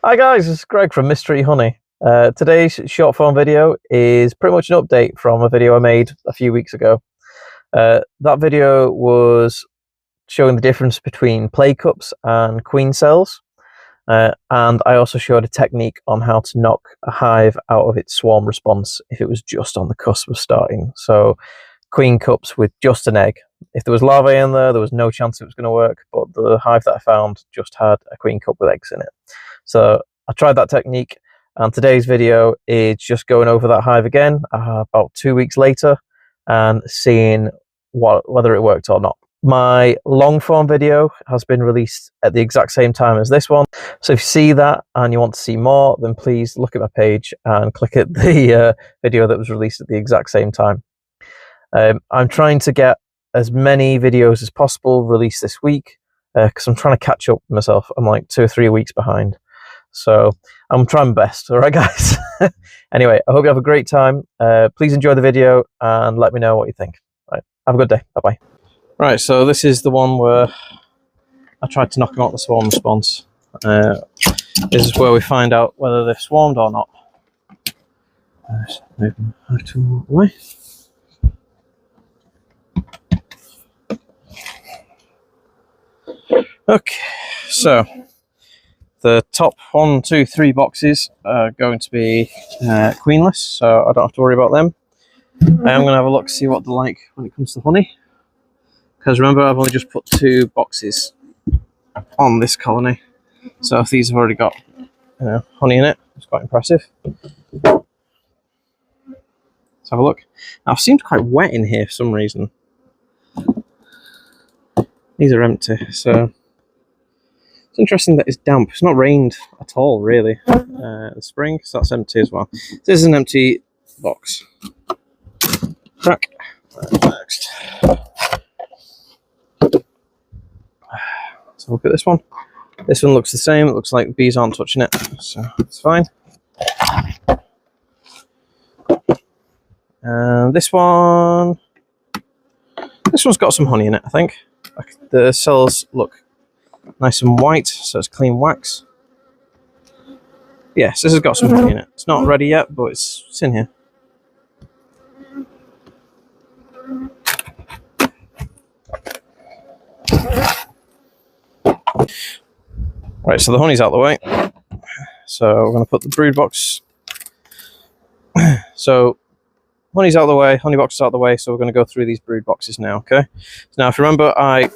Hi guys, it's Greg from Mystery Honey. Today's short form video is pretty much an update from a video I made a few weeks ago. That video was showing the difference between play cups and queen cells, and I also showed a technique on how to knock a hive out of its swarm response if it was just on the cusp of starting. So queen cups with just an egg. If there was larvae in there was no chance it was going to work, but the hive that I found just had a queen cup with eggs in it. So I tried that technique, and today's video is just going over that hive again about 2 weeks later and seeing whether it worked or not. My long form video has been released at the exact same time as this one, so if you see that and you want to see more, then please look at my page and click at the video that was released at the exact same time. I'm trying to get as many videos as possible released this week because I'm trying to catch up with myself. I'm like 2 or 3 weeks behind. So I'm trying my best. All right, guys. Anyway, I hope you have a great time. Please enjoy the video and let me know what you think. All right, have a good day. Bye-bye. Right, so this is the one where I tried to knock them out the swarm response. This is where we find out whether they've swarmed or not. Move them out of the way. Okay, so the top 1, 2, 3 boxes are going to be queenless, so I don't have to worry about them. I am going to have a look to see what they're like when it comes to honey, because remember I've only just put 2 boxes on this colony, so if these have already got honey in it, it's quite impressive. Let's have a look. Now, it seems quite wet in here for some reason. These are empty, so it's interesting that it's damp. It's not rained at all, really, this spring, so that's empty as well. This is an empty box. Crack. Next. Let's look at this one. This one looks the same. It looks like the bees aren't touching it, so it's fine. And this one's got some honey in it, I think. The cells look nice and white, so it's clean wax. Yes, this has got some honey in it. It's not ready yet, but it's in here. Right, so the honey's out of the way. So we're going to put the brood box. So honey's out of the way, honey box is out of the way, so we're going to go through these brood boxes now, okay? So now, if you remember, I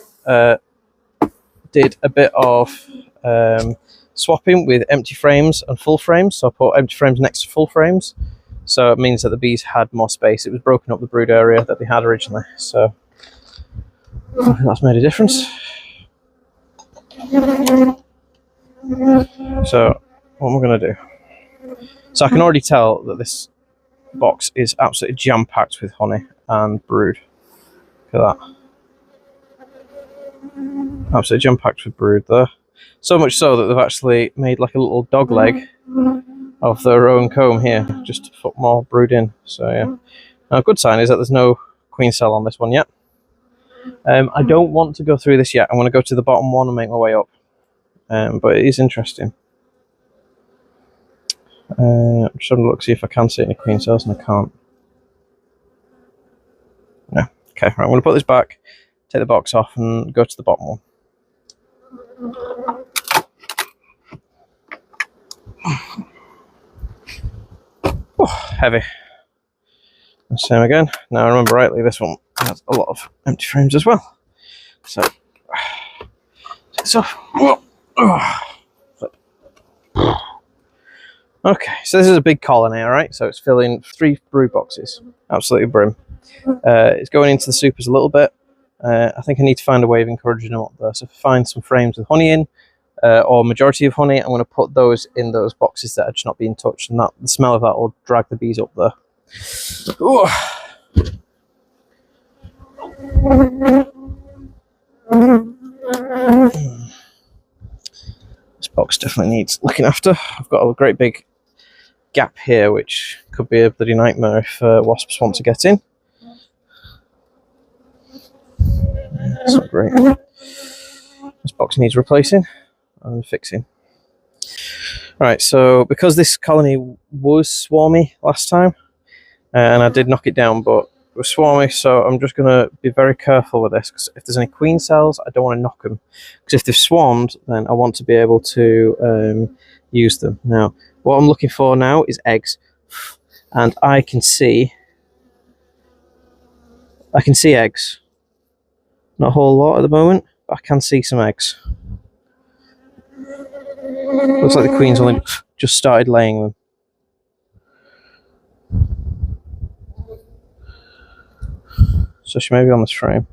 did a bit of swapping with empty frames and full frames. So I put empty frames next to full frames. So it means that the bees had more space. It was broken up the brood area that they had originally. So that's made a difference. So what am I going to do? So I can already tell that this box is absolutely jam-packed with honey and brood. Look at that. Absolutely jam-packed with brood there. So much so that they've actually made like a little dog leg of their own comb here, just to put more brood in. So yeah. Now, a good sign is that there's no queen cell on this one yet. I don't want to go through this yet. I want to go to the bottom one and make my way up. But it is interesting. I'm just having a look, see if I can see any queen cells, and I can't. No. Okay, right, I'm going to put this back, take the box off, and go to the bottom one. Oh, heavy. Same again. Now, I remember rightly, this one has a lot of empty frames as well. So, take this off. Okay, so this is a big colony, all right? So it's filling 3 brood boxes, absolutely brim. It's going into the supers a little bit. I think I need to find a way of encouraging them up there. So if I find some frames with honey in, or majority of honey, I'm going to put those in those boxes that are just not being touched, and that the smell of that will drag the bees up there. Ooh. This box definitely needs looking after. I've got a great big gap here, which could be a bloody nightmare if wasps want to get in. That's not great. This box needs replacing and fixing. Right, so because this colony was swarmy last time, and I did knock it down, but it was swarmy, so I'm just going to be very careful with this, because if there's any queen cells, I don't want to knock them. Because if they've swarmed, then I want to be able to use them. Now, what I'm looking for now is eggs, and I can see eggs. Not a whole lot at the moment, but I can see some eggs. Looks like the queen's only just started laying them. So she may be on this frame.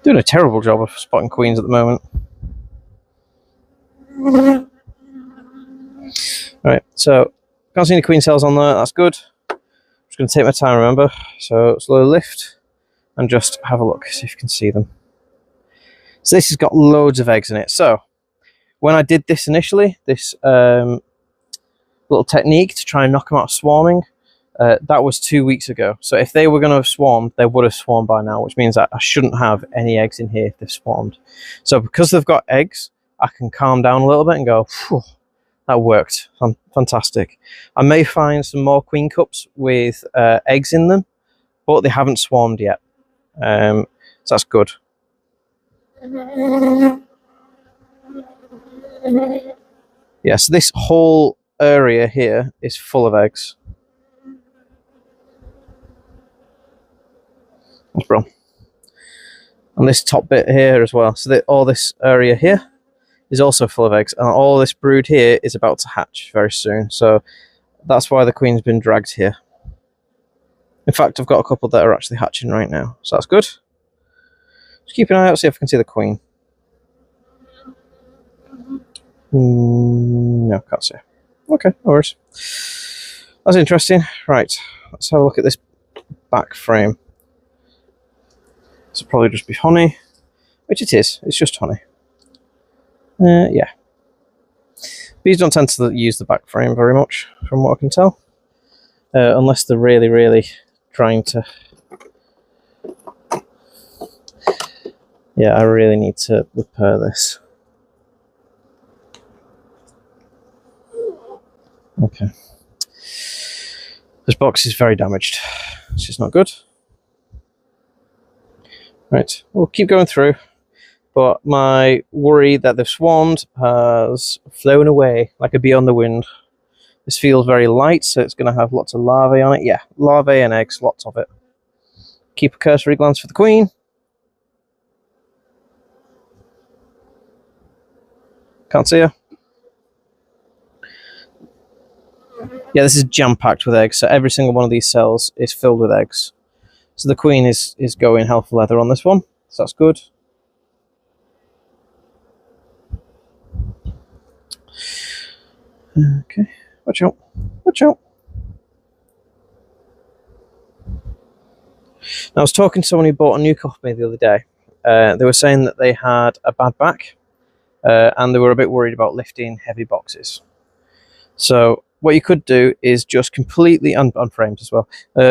Doing a terrible job of spotting queens at the moment. Right, so can't see any queen cells on there, that's good. Just going to take my time, remember. So slow lift and just have a look, see if you can see them. So this has got loads of eggs in it. So when I did this initially, this little technique to try and knock them out of swarming, that was 2 weeks ago. So if they were going to have swarmed, they would have swarmed by now, which means that I shouldn't have any eggs in here if they've swarmed. So because they've got eggs, I can calm down a little bit and go, phew, that worked. Fantastic. I may find some more queen cups with eggs in them, but they haven't swarmed yet. So that's good. Yeah, so this whole area here is full of eggs. That's bro. And this top bit here as well. So that all this area here is also full of eggs, and all this brood here is about to hatch very soon. So that's why the queen's been dragged here. In fact, I've got a couple that are actually hatching right now, so that's good. Just keep an eye out, see if I can see the queen. No, can't see. Okay, no worries. That's interesting. Right, let's have a look at this back frame. This will probably just be honey, which it is. It's just honey. Yeah. Bees don't tend to use the back frame very much, from what I can tell. Unless they're really, really trying to... Yeah, I really need to repair this. Okay. This box is very damaged. It's just not good. Right, we'll keep going through. But my worry that they've swarmed has flown away like a bee on the wind. This feels very light, so it's going to have lots of larvae on it. Yeah, larvae and eggs, lots of it. Keep a cursory glance for the queen. Can't see her. Yeah, this is jam-packed with eggs, so every single one of these cells is filled with eggs. So the queen is going hell for leather on this one, so that's good. Okay, watch out, watch out. Now, I was talking to someone who bought a new coffee the other day. They were saying that they had a bad back, and they were a bit worried about lifting heavy boxes. So what you could do is just completely, on frames as well,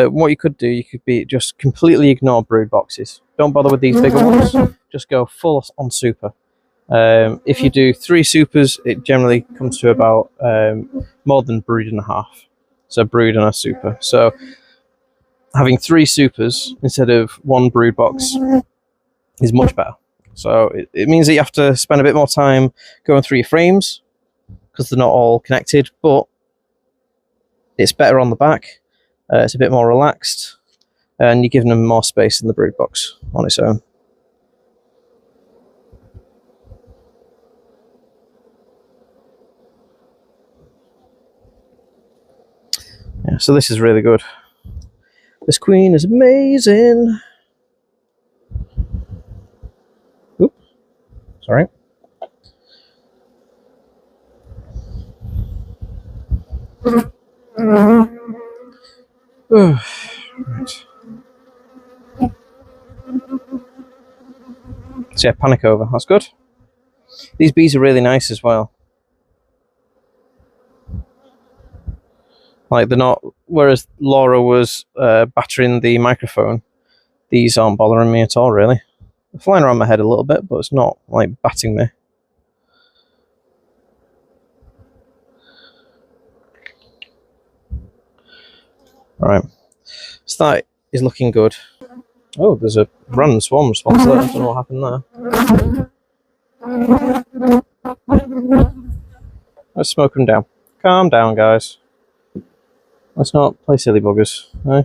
what you could do, you could be just completely ignore brood boxes. Don't bother with these bigger ones, just go full on super. If you do 3 supers, it generally comes to about more than brood and a half. So brood and a super. So having 3 supers instead of 1 brood box is much better. So it means that you have to spend a bit more time going through your frames because they're not all connected, but it's better on the back. It's a bit more relaxed, and you're giving them more space in the brood box on its own. Yeah, so this is really good. This queen is amazing. Oop, sorry. Right. So yeah, panic over. That's good. These bees are really nice as well. Like, they're not, whereas Laura was battering the microphone, these aren't bothering me at all, really. They're flying around my head a little bit, but it's not like batting me. Alright, so that is looking good. Oh, there's a random swarm response there. I don't know what happened there. Let's smoke them down. Calm down, guys. Let's not play silly buggers. Eh?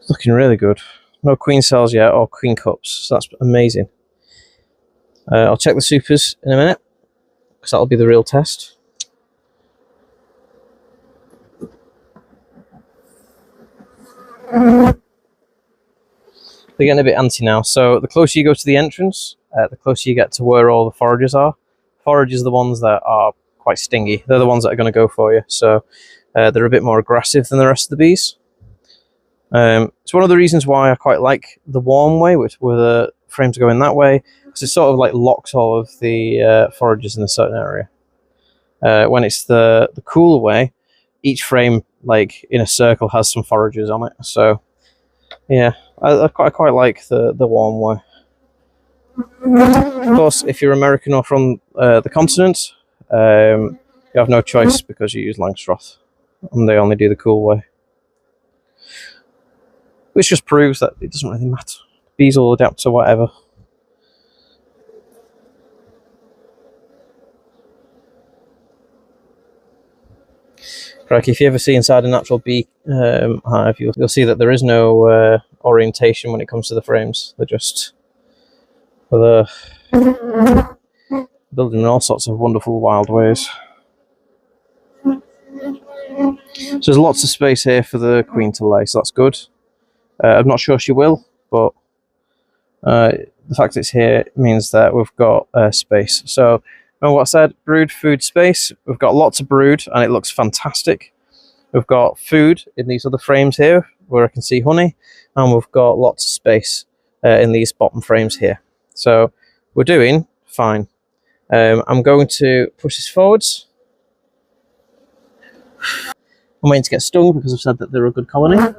Looking really good. No queen cells yet, or queen cups, so that's amazing. I'll check the supers in a minute, because that'll be the real test. They're getting a bit antsy now, so the closer you go to the entrance, the closer you get to where all the foragers are. Foragers are the ones that are quite stingy. They're the ones that are going to go for you, so they're a bit more aggressive than the rest of the bees. It's one of the reasons why I quite like the warm way, where the frames are going that way, because it sort of like locks all of the foragers in a certain area. When it's the cooler way, each frame, like in a circle, has some foragers on it. So yeah, I quite like the warm way. Of course, if you're American or from the continent, you have no choice because you use Langstroth, and they only do the cool way. Which just proves that it doesn't really matter. Bees will adapt to whatever. Like if you ever see inside a natural bee hive, you'll see that there is no orientation when it comes to the frames. They're just building in all sorts of wonderful wild ways. So there's lots of space here for the queen to lay, so that's good. I'm not sure she will, but the fact it's here means that we've got space. So, remember what I said? Brood, food, space. We've got lots of brood, and it looks fantastic. We've got food in these other frames here, where I can see honey, and we've got lots of space in these bottom frames here. So, we're doing fine. I'm going to push this forwards. I'm waiting to get stung because I've said that they're a good colony.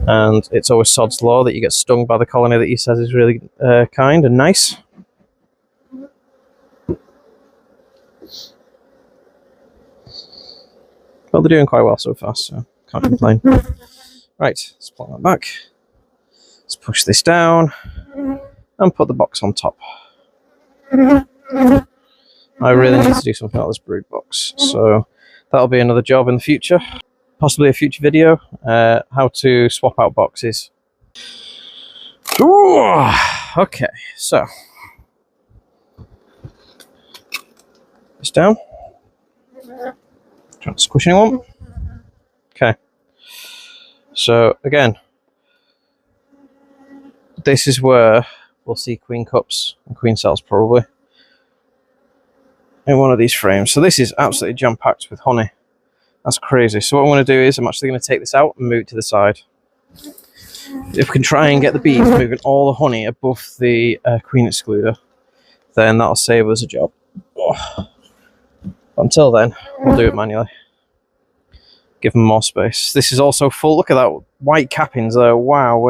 And it's always sod's law that you get stung by the colony that you says is really kind and nice. Well, they're doing quite well so far, so can't complain. Right, let's plug that back. Let's push this down and put the box on top. I really need to do something about this brood box, so that'll be another job in the future. Possibly a future video, how to swap out boxes. Ooh, okay, so this down. Trying to squish anyone. Okay, so again, this is where we'll see queen cups and queen cells probably in one of these frames. So this is absolutely jam-packed with honey. That's crazy. So what I'm going to do is I'm actually going to take this out and move it to the side. If we can try and get the bees moving all the honey above the queen excluder, then that'll save us a job. Oh. Until then, we'll do it manually. Give them more space. This is also full. Look at that white cappings there. Wow,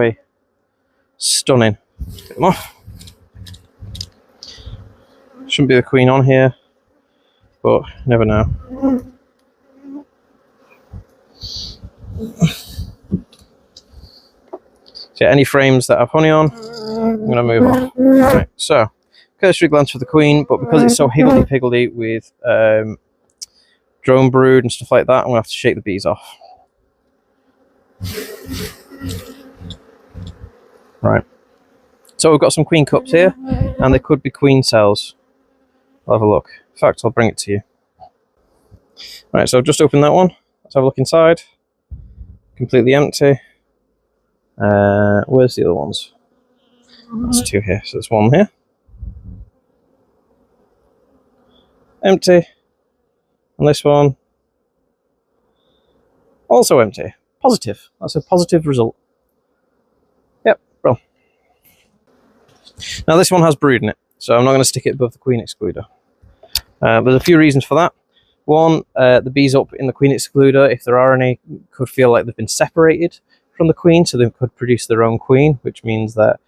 stunning. Get them off. Shouldn't be the queen on here, but never know. So yeah, any frames that have honey on, I'm going to move on. Right, so, cursory glance for the queen, but because it's so higgledy-piggledy with drone brood and stuff like that, I'm going to have to shake the bees off. Right. So we've got some queen cups here, and they could be queen cells. I'll have a look. In fact, I'll bring it to you. Right, so I've just opened that one. Let's have a look inside. Completely empty. Where's the other ones? There's 2 here, so there's 1 here. Empty. And this one, also empty. Positive. That's a positive result. Yep, bro. Now this one has brood in it, so I'm not going to stick it above the queen excluder. There's a few reasons for that. One, the bees up in the queen excluder, if there are any, could feel like they've been separated from the queen, so they could produce their own queen, which means that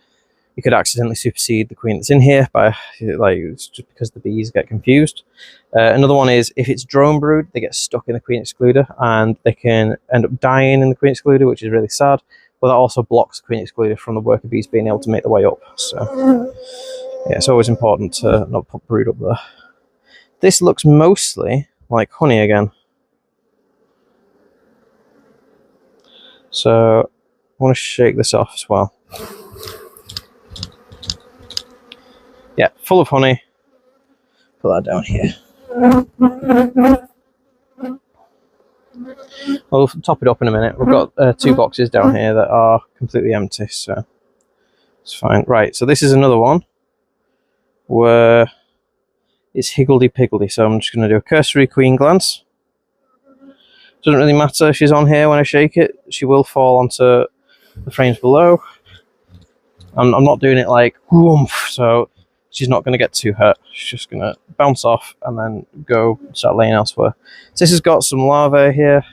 you could accidentally supersede the queen that's in here by, like, just because the bees get confused. Another one is if it's drone brood, they get stuck in the queen excluder and they can end up dying in the queen excluder, which is really sad. But that also blocks the queen excluder from the worker bees being able to make their way up. So yeah, it's always important to not put brood up there. This looks mostly like honey again. So I want to shake this off as well. Yeah, full of honey. Put that down here. We'll top it up in a minute. We've got 2 boxes down here that are completely empty, so it's fine. Right, so this is another one where it's higgledy-piggledy, so I'm just going to do a cursory queen glance. Doesn't really matter if she's on here when I shake it. She will fall onto the frames below. I'm not doing it like whoomph, so she's not going to get too hurt. She's just going to bounce off and then go start laying elsewhere. So this has got some larvae here,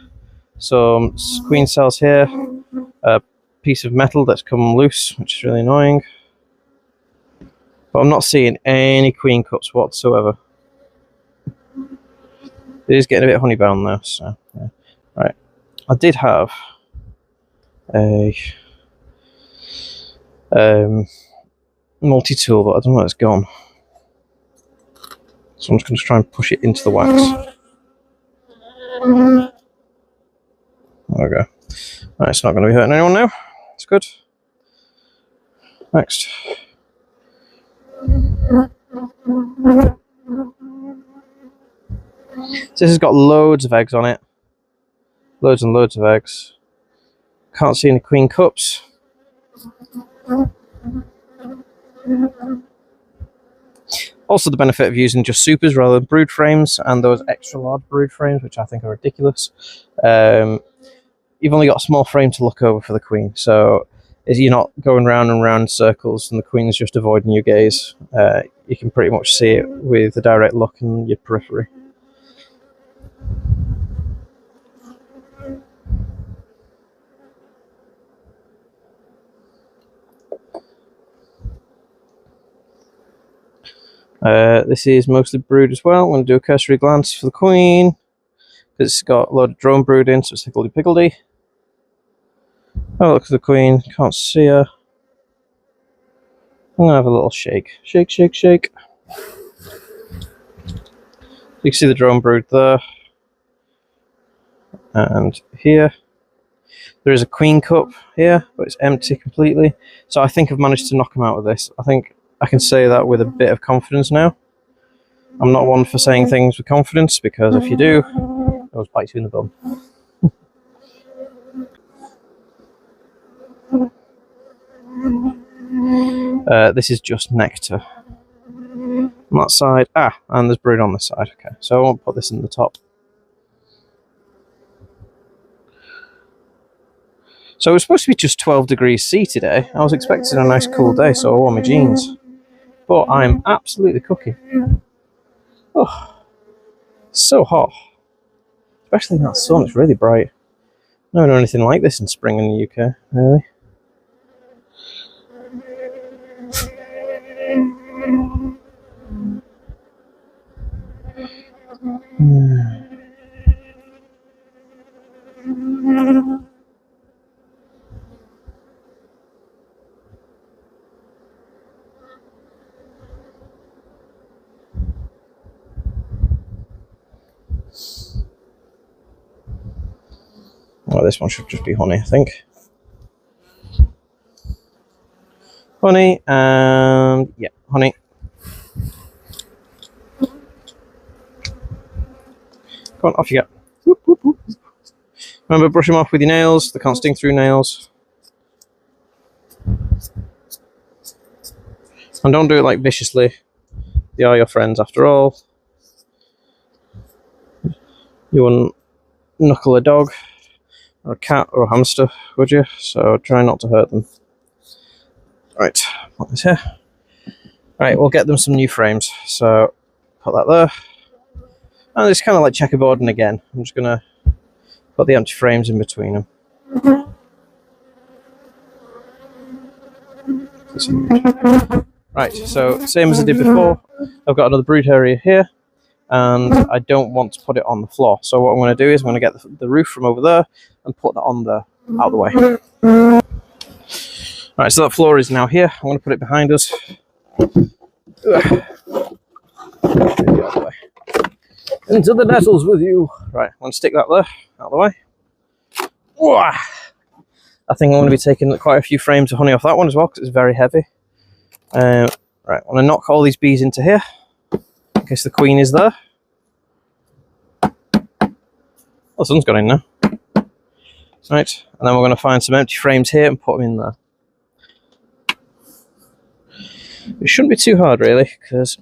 some queen cells here, a piece of metal that's come loose, which is really annoying. But I'm not seeing any queen cups whatsoever. It is getting a bit honey bound though, so yeah. Right. I did have a multi-tool, but I don't know where it's gone. So I'm just going to try and push it into the wax. There we go. Right, it's not going to be hurting anyone now. It's good. Next. So this has got loads of eggs on it. Loads and loads of eggs. Can't see any queen cups. Also the benefit of using just supers rather than brood frames and those extra large brood frames, which I think are ridiculous. You've only got a small frame to look over for the queen, so you're not going round and round in circles and the queen's just avoiding your gaze. You can pretty much see it with a direct look in your periphery. This is mostly brood as well. I'm going to do a cursory glance for the queen. It's got a load of drone brood in, so it's higgledy-piggledy. Oh, look at the queen. Can't see her. I'm going to have a little shake. Shake, shake, shake. You can see the drone brood there. And here. There is a queen cup here, but it's empty completely. So I think I've managed to knock them out of this. I think I can say that with a bit of confidence now. I'm not one for saying things with confidence, because if you do, it will bite you in the bum. This is just nectar. On that side, and there's brood on this side. Okay, so I won't put this in the top. So it was supposed to be just 12 degrees C today. I was expecting a nice cool day, so I wore my jeans. But I'm absolutely cooking. Oh, so hot. Especially in that sun, it's really bright. I never know anything like this in spring in the UK, really. Well, this one should just be honey, I think. Honey, and yeah, honey. Come on, off you go. Whoop, whoop, whoop. Remember, brush them off with your nails. They can't sting through nails. And don't do it like viciously. They are your friends after all. You wouldn't knuckle a dog or a cat or a hamster, would you? So try not to hurt them. Right, put this here. Right, we'll get them some new frames. So put that there. And it's kind of like checkerboarding again. I'm just gonna put the empty frames in between them. Right, so same as I did before. I've got another brood area here, and I don't want to put it on the floor. So what I'm going to do is I'm going to get the roof from over there and put that on there, out of the way. Right, so that floor is now here. I'm going to put it behind us. Into the nettles with you. Right, I'm going to stick that there, out of the way. I think I'm going to be taking quite a few frames of honey off that one as well, because it's very heavy. Right, I'm going to knock all these bees into here, in case the queen is there. Oh, the sun's gone in now. Right, and then we're going to find some empty frames here and put them in there. It shouldn't be too hard, really, because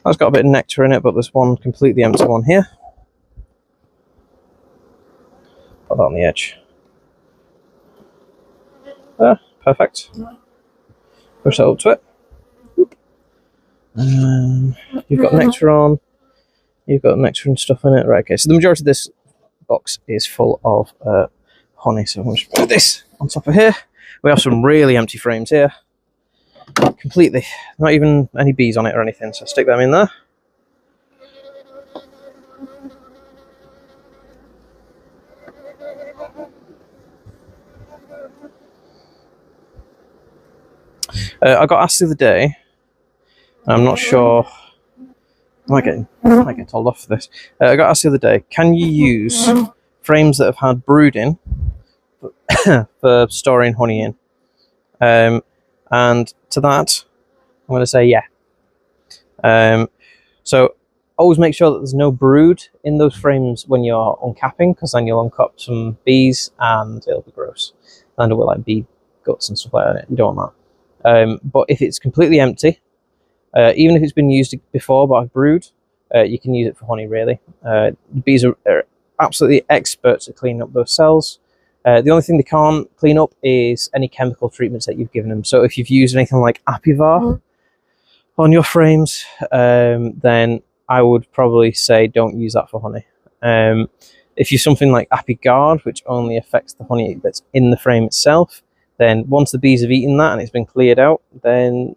that's got a bit of nectar in it, but there's one completely empty one here. Put that on the edge. There, perfect. Push that up to it. You've got nectar on. You've got nectar and stuff in it. Right, okay, so the majority of this box is full of honey, so I'm going to put this on top of here. We have some really empty frames here. Completely. Not even any bees on it or anything, so stick them in there. I got asked the other day, I'm not sure, I might get told off for this. I got asked the other day, can you use frames that have had brood in for storing honey in? And to that, I'm going to say yeah. So always make sure that there's no brood in those frames when you're uncapping, because then you'll uncap some bees and it'll be gross. And it will like bee guts and stuff like that. You don't want that. But if it's completely empty, even if it's been used before by brood, you can use it for honey, really. Bees are absolutely experts at cleaning up those cells. The only thing they can't clean up is any chemical treatments that you've given them. So if you've used anything like Apivar on your frames, then I would probably say don't use that for honey. If you're something like ApiGuard, which only affects the honey that's in the frame itself, then once the bees have eaten that and it's been cleared out, then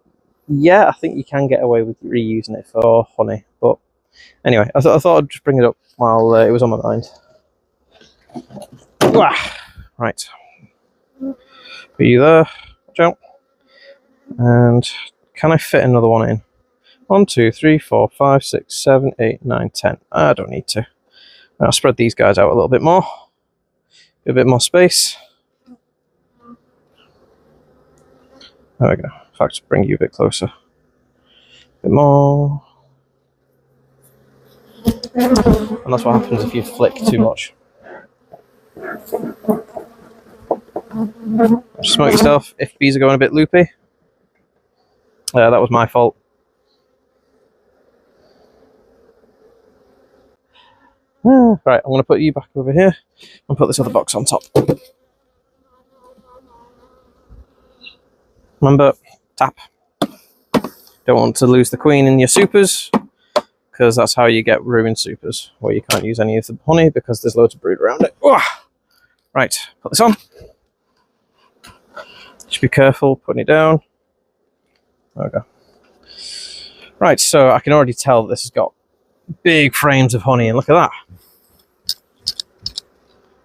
yeah, I think you can get away with reusing it for honey. But anyway, I thought I'd just bring it up while it was on my mind. Right. Put you there. Watch out. And can I fit another one in? 1, 2, 3, 4, 5, 6, 7, 8, 9, 10. I don't need to. I'll spread these guys out a little bit more. Get a bit more space. There we go. In fact, bring you a bit closer. A bit more. And that's what happens if you flick too much. Smoke yourself if bees are going a bit loopy. That was my fault. Right, I'm going to put you back over here and put this other box on top. Remember, tap. Don't want to lose the queen in your supers, because that's how you get ruined supers, where you can't use any of the honey because there's loads of brood around it. Right, put this on. Just be careful putting it down. There we go. Right, so I can already tell that this has got big frames of honey, and look at that.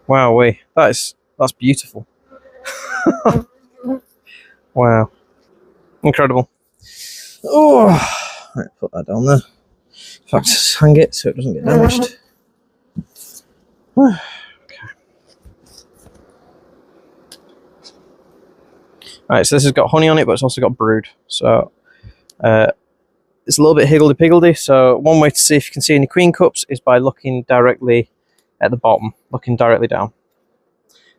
Wowee, that's beautiful. Wow, incredible. Oh, right, put that down there. In fact, just hang it so it doesn't get damaged. Okay. Right, so this has got honey on it, but it's also got brood. So it's a little bit higgledy-piggledy. So one way to see if you can see any queen cups is by looking directly at the bottom, looking directly down.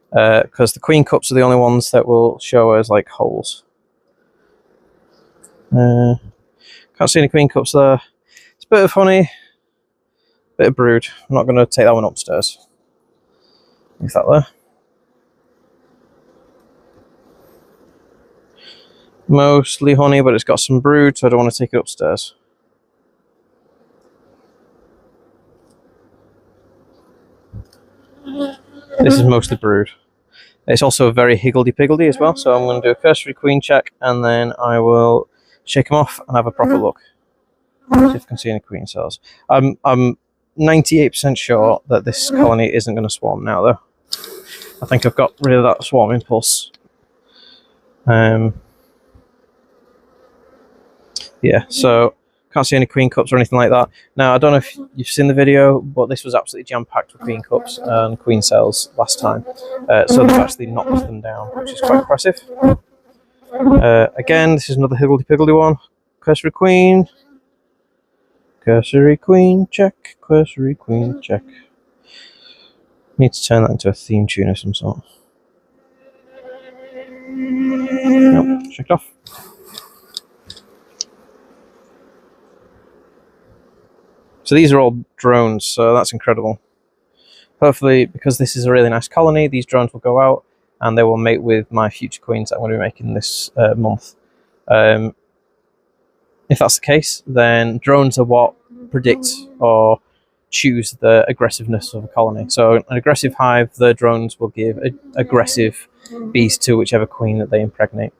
Because the queen cups are the only ones that will show as like holes. Can't see any queen cups there. It's a bit of honey, bit of brood. I'm not going to take that one upstairs. Leave that there. Mostly honey, but it's got some brood, so I don't want to take it upstairs. This is mostly brood. It's also very higgledy-piggledy as well, so I'm going to do a cursory queen check, and then I will shake them off and have a proper look. See if I can see any queen cells. I'm 98% sure that this colony isn't going to swarm now, though. I think I've got rid of that swarm impulse. Yeah, so can't see any queen cups or anything like that. Now, I don't know if you've seen the video, but this was absolutely jam-packed with queen cups and queen cells last time. So they've actually knocked them down, which is quite impressive. Again, this is another higgledy-piggledy one. Cursory queen. Cursory queen check. Cursory queen check. Need to turn that into a theme tune of some sort. Nope, checked off. So these are all drones, so that's incredible. Hopefully, because this is a really nice colony, these drones will go out and they will mate with my future queens that I'm going to be making this month. If that's the case, then drones are what predict or choose the aggressiveness of a colony. So an aggressive hive, the drones will give aggressive bees to whichever queen that they impregnate.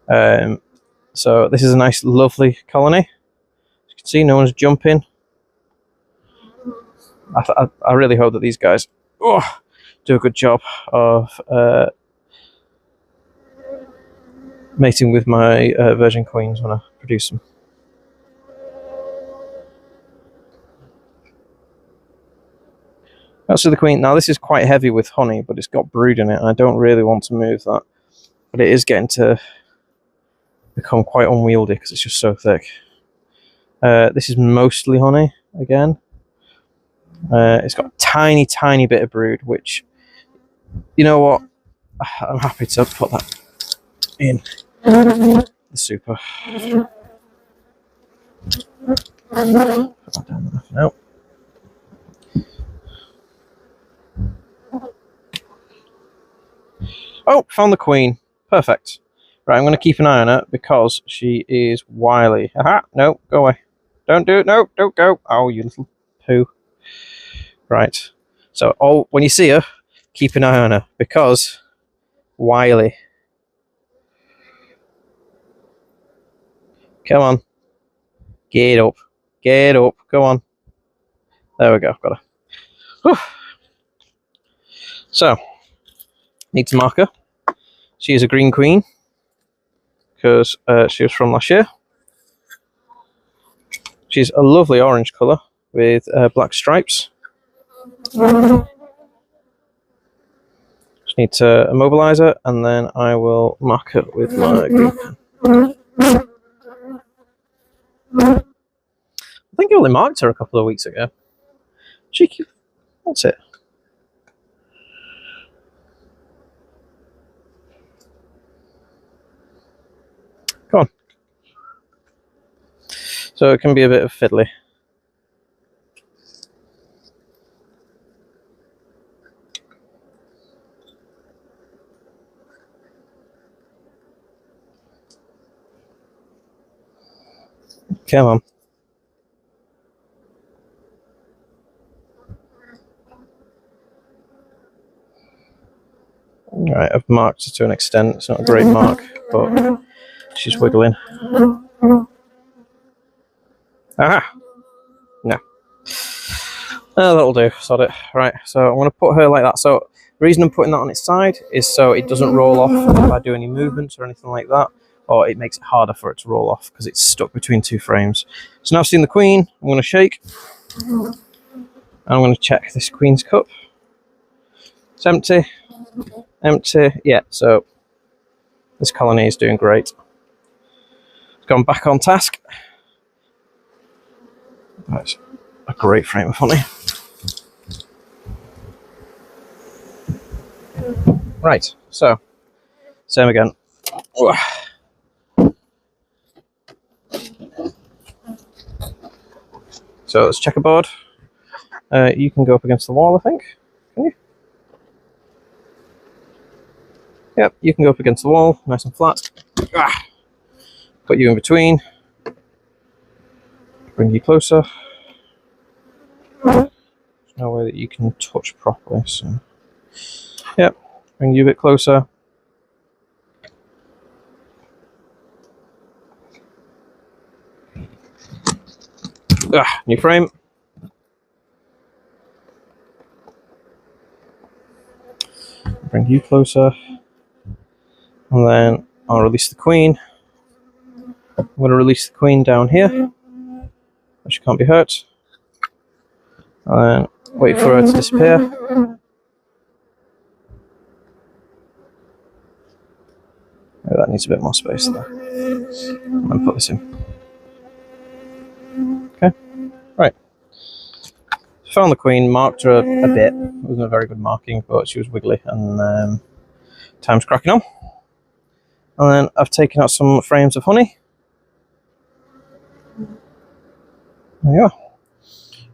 So this is a nice, lovely colony. As you can see, no one's jumping. I really hope that these guys do a good job of mating with my virgin queens when I produce them. That's the queen. Now this is quite heavy with honey, but it's got brood in it, and I don't really want to move that. But it is getting to become quite unwieldy because it's just so thick. This is mostly honey again. It's got a tiny, tiny bit of brood, which, you know what, I'm happy to put that in the super. Put that down there for now. Oh, found the queen. Perfect. Right, I'm going to keep an eye on her because she is wily. Aha, no, go away. Don't do it, no, don't go. Oh, you little poo. Right, so when you see her, keep an eye on her because wily. Come on, get up, go on. There we go, got her. Whew. So, need to mark her. She is a green queen because she was from last year. She's a lovely orange colour with black stripes. Just need to immobilize her, and then I will mark her with my green pen. I think I only marked her a couple of weeks ago. Cheeky. That's it. Come on. So it can be a bit of fiddly. Come on. Right, I've marked her to an extent. It's not a great mark, but she's wiggling. Aha! No. Oh, that'll do. Sod it. Right, so I'm going to put her like that. So the reason I'm putting that on its side is so it doesn't roll off if I do any movements or anything like that, or it makes it harder for it to roll off because it's stuck between two frames. So now I've seen the queen, I'm going to shake. And I'm going to check this queen's cup. It's empty. Empty. Yeah, so this colony is doing great. It's gone back on task. That's a great frame of honey. Right, so same again. So it's checkerboard. You can go up against the wall, I think. Can you? Yep, you can go up against the wall, nice and flat. Put you in between. Bring you closer. There's no way that you can touch properly, so. Yep, bring you a bit closer. New frame. Bring you closer. And then I'll release the queen. I'm going to release the queen down here, which can't be hurt. And then wait for her to disappear. Oh, that needs a bit more space there. And put this in. Okay, right. Found the queen, marked her a bit. It wasn't a very good marking, but she was wiggly, and time's cracking on. And then I've taken out some frames of honey. There you are.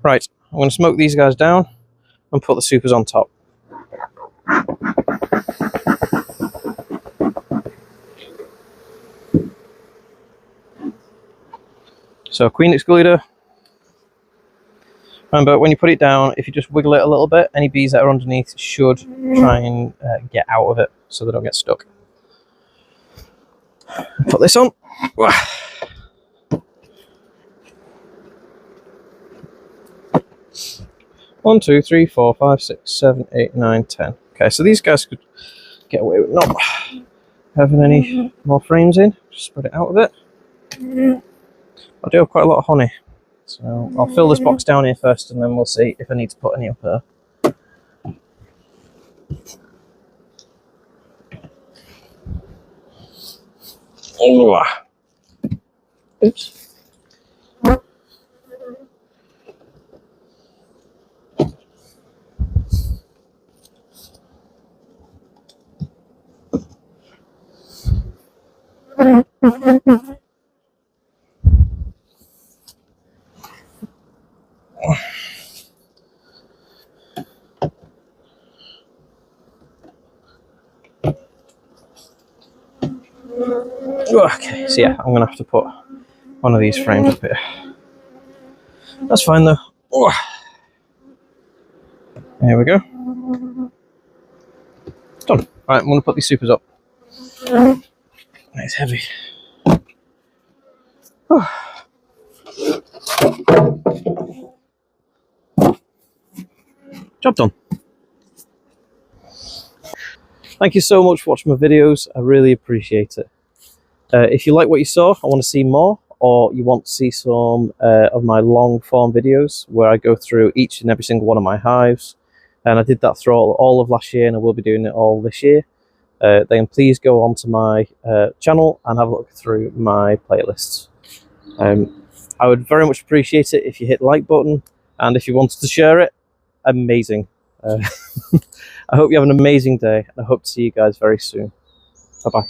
Right, I'm going to smoke these guys down and put the supers on top. So queen excluder. Remember, when you put it down, if you just wiggle it a little bit, any bees that are underneath should try and get out of it so they don't get stuck. Put this on. 1, 2, 3, 4, 5, 6, 7, 8, 9, 10. Okay, so these guys could get away with not having any more frames in. Just spread it out a bit. I do have quite a lot of honey, so I'll fill this box down here first, and then we'll see if I need to put any up there. Oh. Oops. Okay, so yeah, I'm gonna have to put one of these frames up here. That's fine though. There we go. Done. Right, I'm gonna put these supers up. It's heavy. Job done. Thank you so much for watching my videos. I really appreciate it. If you like what you saw, I want to see more, or you want to see some of my long form videos where I go through each and every single one of my hives, and I did that through all of last year, and I will be doing it all this year, then please go onto my channel and have a look through my playlists. I would very much appreciate it if you hit the like button, and if you wanted to share it, amazing. I hope you have an amazing day, and I hope to see you guys very soon. Bye bye.